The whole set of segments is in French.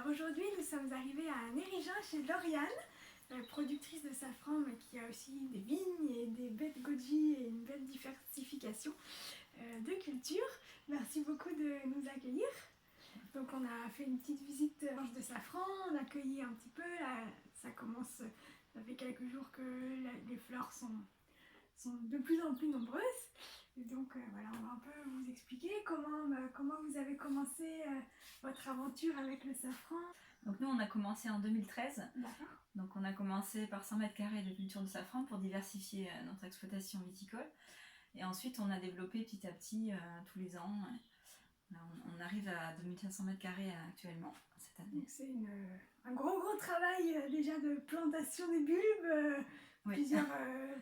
Alors aujourd'hui, nous sommes arrivés à Nérigin chez Lauriane, productrice de safran, mais qui a aussi des vignes et des baies de goji et une belle diversification de cultures. Merci beaucoup de nous accueillir. Donc on a fait une petite visite de safran, on a cueilli un petit peu, là, ça commence, ça fait quelques jours que les fleurs sont de plus en plus nombreuses. Et donc voilà, on va un peu vous expliquer comment vous avez commencé votre aventure avec le safran. Donc nous on a commencé en 2013. D'accord. Donc on a commencé par 100 mètres carrés de culture de safran pour diversifier notre exploitation viticole. Et ensuite on a développé petit à petit tous les ans. Là, on arrive à 2500 mètres carrés actuellement cette année. Donc c'est un gros travail déjà de plantation des bulbes, oui.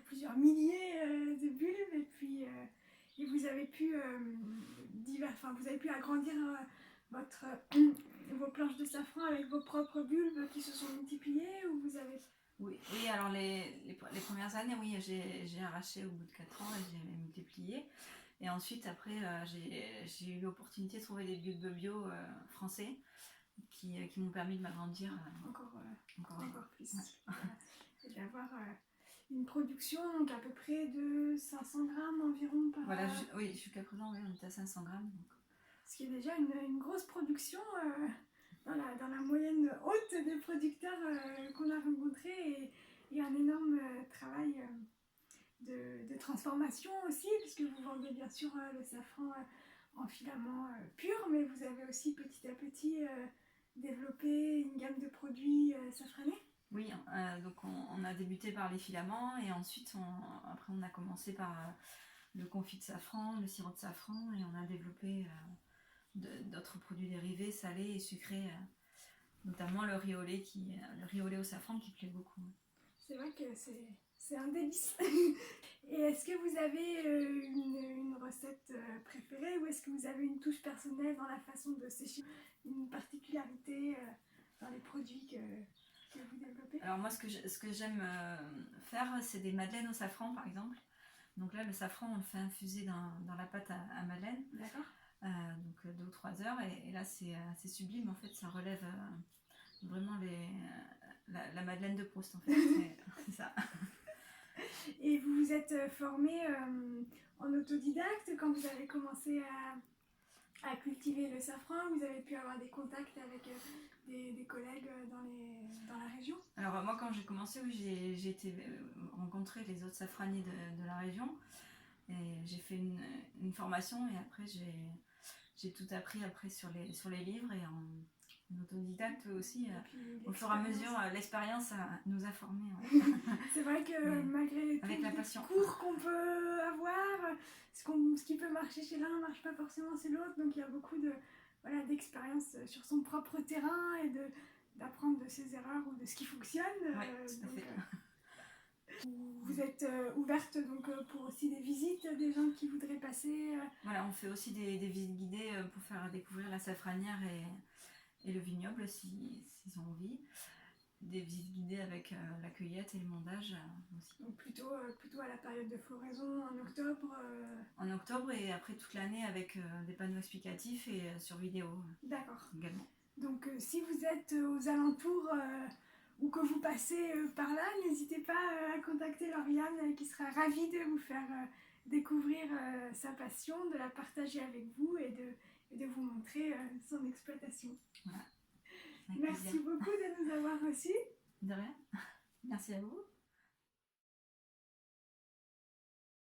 plusieurs milliers de bulbes, et puis et vous avez pu vous avez pu agrandir vos planches de safran avec vos propres bulbes qui se sont multipliés, ou vous avez... Oui, alors les premières années, oui, j'ai arraché au bout de 4 ans et j'ai multiplié. Et ensuite, après, j'ai eu l'opportunité de trouver des bulbes bio français qui m'ont permis de m'agrandir encore plus. Ouais. Et d'avoir une production donc à peu près de 500 grammes environ par... Voilà, oui, jusqu'à présent, oui, on est à 500 grammes. Donc. Ce qui est déjà une grosse production dans la moyenne haute des producteurs qu'on a rencontrés, et un énorme travail de transformation aussi, puisque vous vendez bien sûr le safran en filament pur, mais vous avez aussi petit à petit développé une gamme de produits safranés. Oui, donc on a débuté par les filaments, et ensuite après on a commencé par le confit de safran, le sirop de safran, et on a développé d'autres produits dérivés, salés et sucrés, notamment le riz au lait au safran qui plaît beaucoup. C'est vrai que c'est un délice. Et est-ce que vous avez une recette préférée, ou est-ce que vous avez une touche personnelle dans la façon de sécher, une particularité dans les produits que vous développez? Alors moi, ce que j'aime faire, c'est des madeleines au safran, par exemple. Donc là, le safran, on le fait infuser dans la pâte à madeleine. D'accord. Donc 2 ou 3 heures, et là c'est sublime, en fait, ça relève vraiment la madeleine de Proust, en fait. C'est ça. Et vous vous êtes formé en autodidacte quand vous avez commencé à cultiver le safran? Vous avez pu avoir des contacts avec des collègues dans la région? Alors moi, quand j'ai commencé, oui, j'ai été rencontrer les autres safraniers de la région, et j'ai fait une formation, et après j'ai tout appris après sur les livres, et en autodidacte aussi. Au fur et à mesure, l'expérience nous a formés. Ouais. C'est vrai que malgré tous les cours qu'on peut avoir, ce qui peut marcher chez l'un ne marche pas forcément chez l'autre. Donc il y a beaucoup d'expérience sur son propre terrain, et d'apprendre de ses erreurs ou de ce qui fonctionne. Oui, tout à fait. Vous êtes ouverte donc pour aussi des visites, des gens qui voudraient passer. Voilà, on fait aussi des visites guidées pour faire découvrir la safranière et le vignoble s'ils ont envie. Des visites guidées avec la cueillette et le mondage aussi. Donc plutôt à la période de floraison, en octobre. En octobre, et après toute l'année avec des panneaux explicatifs et sur vidéo. D'accord. Également. Donc si vous êtes aux alentours ou que vous passez par là, n'hésitez pas à contacter Lauriane, qui sera ravie de vous faire découvrir sa passion, de la partager avec vous, et de vous montrer son exploitation. Voilà. Merci beaucoup de nous avoir reçus. De rien. Merci à vous.